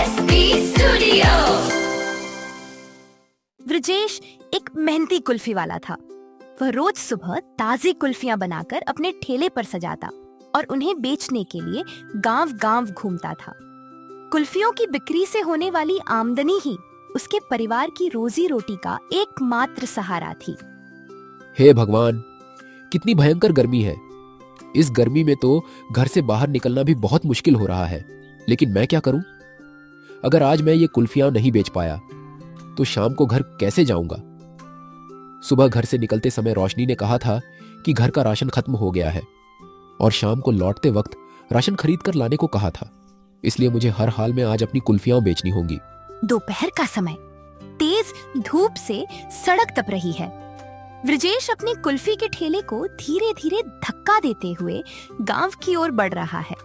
SP studio. Brajesh एक मेहनती कुल्फी वाला था। वह रोज सुबह ताजी कुल्फियां बनाकर अपने ठेले पर सजाता और उन्हें बेचने के लिए गांव-गांव घूमता था। कुल्फियों की बिक्री से होने वाली आमदनी ही उसके परिवार की रोजी रोटी का एकमात्र सहारा थी। हे भगवान, कितनी भयंकर गर्मी है। इस गर्मी में तो घर से बाहर निकलना भी बहुत मुश्किल हो रहा है। लेकिन मैं क्या करूं? अगर आज मैं ये कुल्फियां नहीं बेच पाया तो शाम को घर कैसे जाऊंगा? सुबह घर से निकलते समय रोशनी ने कहा था कि घर का राशन खत्म हो गया है और शाम को लौटते वक्त राशन खरीद कर लाने को कहा था। इसलिए मुझे हर हाल में आज अपनी कुल्फियां बेचनी होंगी। दोपहर का समय, तेज धूप से सड़क तप रही है। ब्रजेश अपनी कुल्फी के ठेले को धीरे धीरे धक्का देते हुए गांव की ओर बढ़ रहा है।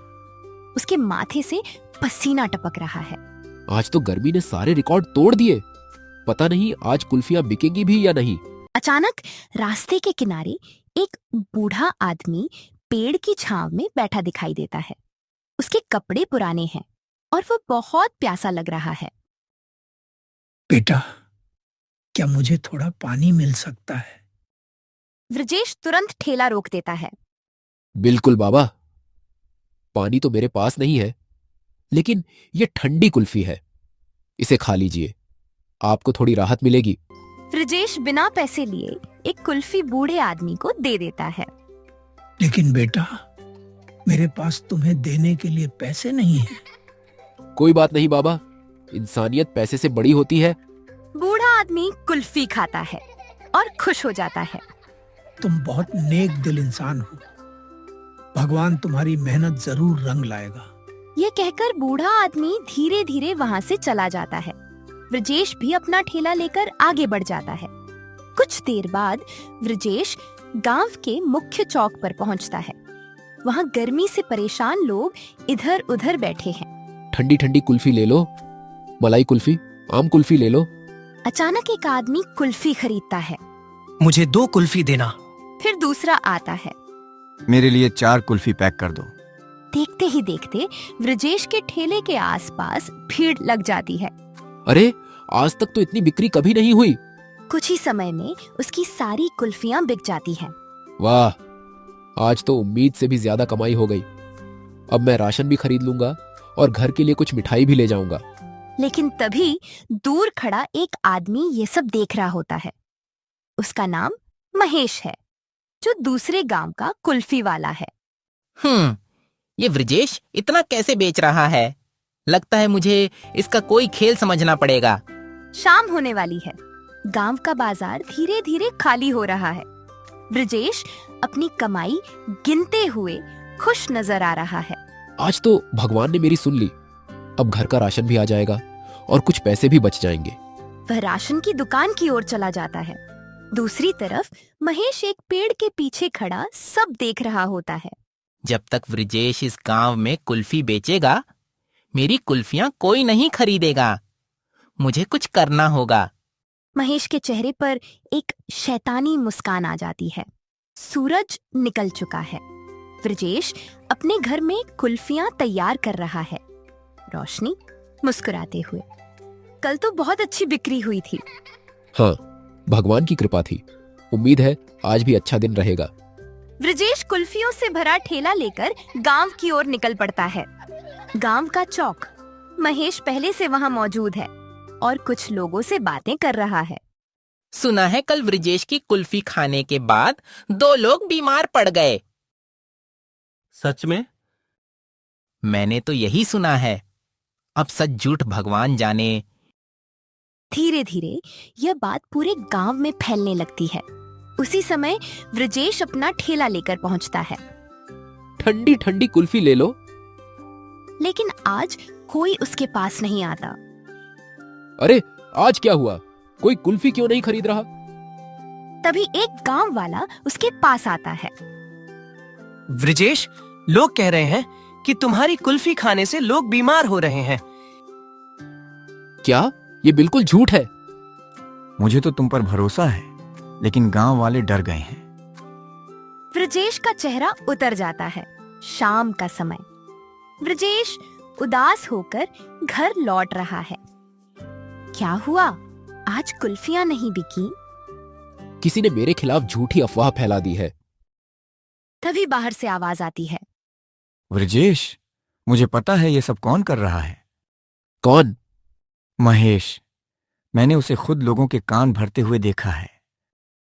उसके माथे से पसीना टपक रहा है। आज तो गर्मी ने सारे रिकॉर्ड तोड़ दिए। पता नहीं आज कुल्फियां बिकेंगी भी या नहीं। अचानक रास्ते के किनारे एक बूढ़ा आदमी पेड़ की छांव में बैठा दिखाई देता है। उसके कपड़े पुराने हैं और वो बहुत प्यासा लग रहा है। बेटा, क्या मुझे थोड़ा पानी मिल सकता है? ब्रजेश तुरंत ठेला रोक देता है। बिल्कुल बाबा, पानी तो मेरे पास नहीं है, लेकिन ये ठंडी कुल्फी है, इसे खा लीजिए, आपको थोड़ी राहत मिलेगी। ब्रजेश बिना पैसे लिए एक कुल्फी बूढ़े आदमी को दे देता है। लेकिन बेटा, मेरे पास तुम्हें देने के लिए पैसे नहीं है। कोई बात नहीं बाबा, इंसानियत पैसे से बड़ी होती है। बूढ़ा आदमी कुल्फी खाता है और खुश हो जाता है। तुम बहुत नेक दिल इंसान हो। भगवान तुम्हारी मेहनत जरूर रंग लाएगा। यह कहकर बूढ़ा आदमी धीरे धीरे वहां से चला जाता है। ब्रजेश भी अपना ठेला लेकर आगे बढ़ जाता है। कुछ देर बाद ब्रजेश गांव के मुख्य चौक पर पहुंचता है। वहां गर्मी से परेशान लोग इधर उधर बैठे हैं। ठंडी ठंडी कुल्फी ले लो, मलाई कुल्फी, आम कुल्फी ले लो। अचानक एक आदमी कुल्फी खरीदता है। मुझे 2 कुल्फी देना। फिर दूसरा आता है। मेरे लिए 4 कुल्फी पैक कर दो। देखते ही देखते ब्रजेश के ठेले के आसपास भीड़ लग जाती है। अरे, आज तक तो इतनी बिक्री कभी नहीं हुई। कुछ ही समय में उसकी सारी कुल्फियां बिक जाती हैं। वाह, आज तो उम्मीद से भी ज्यादा कमाई हो गई। अब मैं राशन भी खरीद लूंगा और घर के लिए कुछ मिठाई भी ले जाऊंगा। लेकिन तभी दूर खड़ा एक आदमी ये सब देख रहा होता है। उसका नाम महेश है, जो दूसरे गांव का कुल्फी वाला है। ये ब्रजेश इतना कैसे बेच रहा है? लगता है मुझे इसका कोई खेल समझना पड़ेगा। शाम होने वाली है। गांव का बाजार धीरे धीरे खाली हो रहा है। ब्रजेश अपनी कमाई गिनते हुए खुश नजर आ रहा है। आज तो भगवान ने मेरी सुन ली। अब घर का राशन भी आ जाएगा और कुछ पैसे भी बच जाएंगे। वह राशन की दुकान की ओर चला जाता है। दूसरी तरफ महेश एक पेड़ के पीछे खड़ा सब देख रहा होता है। जब तक ब्रजेश इस गांव में कुल्फी बेचेगा, मेरी कुल्फियां कोई नहीं खरीदेगा। मुझे कुछ करना होगा। महेश के चेहरे पर एक शैतानी मुस्कान आ जाती है। सूरज निकल चुका है। ब्रजेश अपने घर में कुल्फियां तैयार कर रहा है। रोशनी मुस्कुराते हुए, कल तो बहुत अच्छी बिक्री हुई थी। हाँ, भगवान की कृपा थी। उम्मीद है आज भी अच्छा दिन रहेगा। ब्रजेश कुल्फियों से भरा ठेला लेकर गांव की ओर निकल पड़ता है। गांव का चौक। महेश पहले से वहां मौजूद है और कुछ लोगों से बातें कर रहा है। सुना है कल ब्रजेश की कुल्फी खाने के बाद 2 लोग बीमार पड़ गए। सच में? मैंने तो यही सुना है। अब सच झूठ भगवान जाने। धीरे धीरे यह बात पूरे गांव में फैलने लगती है। उसी समय ब्रजेश अपना ठेला लेकर पहुंचता है। ठंडी ठंडी कुल्फी ले लो। लेकिन आज कोई उसके पास नहीं आता। अरे, आज क्या हुआ? कोई कुल्फी क्यों नहीं खरीद रहा? तभी एक गांव वाला उसके पास आता है। ब्रजेश, लोग कह रहे हैं कि तुम्हारी कुल्फी खाने से लोग बीमार हो रहे हैं। क्या? ये बिल्कुल झूठ है। मुझे तो तुम पर भरोसा है, लेकिन गांव वाले डर गए हैं। ब्रजेश का चेहरा उतर जाता है। शाम का समय। ब्रजेश उदास होकर घर लौट रहा है। क्या हुआ? आज कुल्फियां नहीं बिकी? किसी ने मेरे खिलाफ झूठी अफवाह फैला दी है। तभी बाहर से आवाज आती है। ब्रजेश, मुझे पता है ये सब कौन कर रहा है। कौन? महेश। मैंने उसे खुद लोगों के कान भरते हुए देखा है।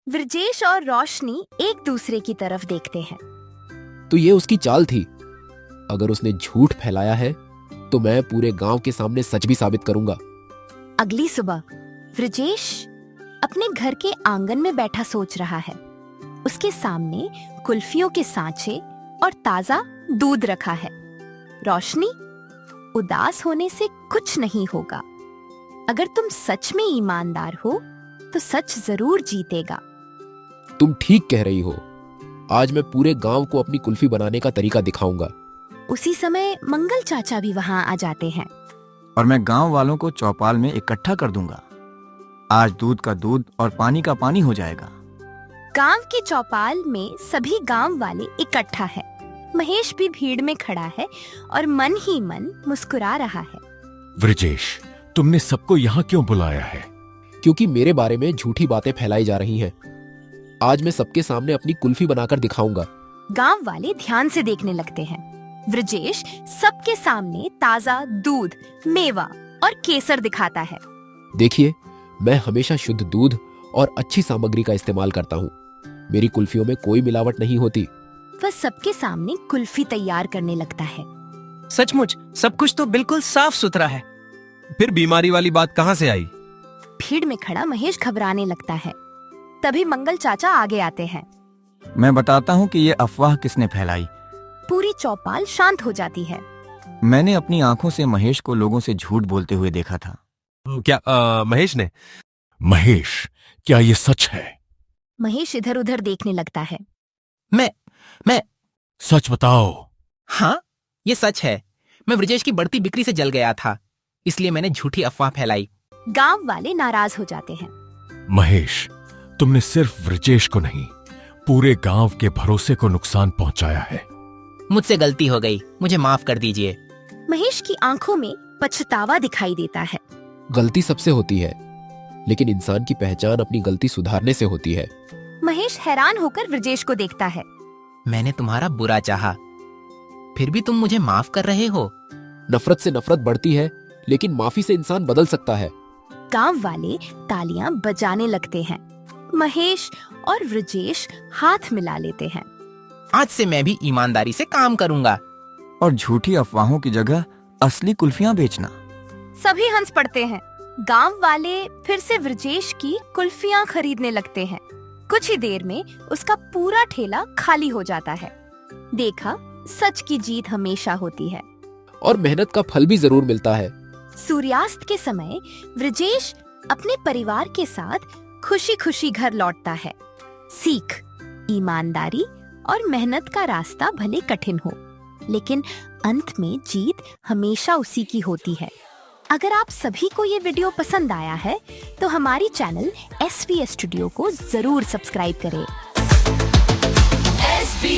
ब्रजेश और रोशनी एक दूसरे की तरफ देखते हैं। तो ये उसकी चाल थी। अगर उसने झूठ फैलाया है तो मैं पूरे गांव के सामने सच भी साबित करूंगा। अगली सुबह ब्रजेश अपने घर के आंगन में बैठा सोच रहा है। उसके सामने कुल्फियों के सांचे और ताजा दूध रखा है। रोशनी, उदास होने से कुछ नहीं होगा। अगर तुम सच में ईमानदार हो तो सच जरूर जीतेगा। तुम ठीक कह रही हो। आज मैं पूरे गांव को अपनी कुल्फी बनाने का तरीका दिखाऊंगा। उसी समय मंगल चाचा भी वहां आ जाते हैं। और मैं गांव वालों को चौपाल में इकट्ठा कर दूंगा। आज दूध का दूध और पानी का पानी हो जाएगा। गांव की चौपाल में सभी गांव वाले इकट्ठा है। महेश भी भीड़ में खड़ा है और मन ही मन मुस्कुरा रहा है। ब्रजेश, तुमने सबको यहाँ क्यों बुलाया है? क्योंकि मेरे बारे में झूठी बातें फैलाई जा रही हैं। आज मैं सबके सामने अपनी कुल्फी बनाकर दिखाऊंगा। गांव वाले ध्यान से देखने लगते हैं। ब्रजेश सबके सामने ताजा दूध, मेवा और केसर दिखाता है। देखिए, मैं हमेशा शुद्ध दूध और अच्छी सामग्री का इस्तेमाल करता हूँ। मेरी कुल्फियों में कोई मिलावट नहीं होती। वह सबके सामने कुल्फी तैयार करने लगता है। सचमुच सब कुछ तो बिल्कुल साफ सुथरा है। फिर बीमारी वाली बात कहाँ से आई? भीड़ में खड़ा महेश घबराने लगता है। तभी मंगल चाचा आगे आते हैं। मैं बताता हूँ कि ये अफवाह किसने फैलाई। पूरी चौपाल शांत हो जाती है। मैंने अपनी आंखों से महेश को लोगों से झूठ बोलते हुए देखा था। क्या महेश ने? महेश, क्या ये सच है? महेश इधर उधर देखने लगता है। मैं सच बताओ। हाँ, ये सच है। मैं ब्रजेश की बढ़ती बिक्री से जल गया था, इसलिए मैंने झूठी अफवाह फैलाई। गांव वाले नाराज हो जाते हैं। महेश, तुमने सिर्फ ब्रजेश को नहीं, पूरे गांव के भरोसे को नुकसान पहुंचाया है। मुझसे गलती हो गई, मुझे माफ कर दीजिए। महेश की आंखों में पछतावा दिखाई देता है। गलती सबसे होती है, लेकिन इंसान की पहचान अपनी गलती सुधारने से होती है। महेश हैरान होकर ब्रजेश को देखता है। मैंने तुम्हारा बुरा चाहा, फिर भी तुम मुझे माफ कर रहे हो। नफरत से नफरत बढ़ती है, लेकिन माफी से इंसान बदल सकता है। गांव वाले तालियां बजाने लगते हैं। महेश और ब्रजेश हाथ मिला लेते हैं। आज से मैं भी ईमानदारी से काम करूंगा। और झूठी अफवाहों की जगह असली कुल्फियां बेचना। सभी हंस पड़ते हैं। गांव वाले फिर से ब्रजेश की कुल्फियां खरीदने लगते हैं। कुछ ही देर में उसका पूरा ठेला खाली हो जाता है। देखा, सच की जीत हमेशा होती है और मेहनत का फल भी जरूर मिलता है। सूर्यास्त के समय ब्रजेश अपने परिवार के साथ खुशी खुशी घर लौटता है। सीख, ईमानदारी और मेहनत का रास्ता भले कठिन हो, लेकिन अंत में जीत हमेशा उसी की होती है। अगर आप सभी को ये वीडियो पसंद आया है तो हमारी चैनल SB स्टूडियो को जरूर सब्सक्राइब करें। SB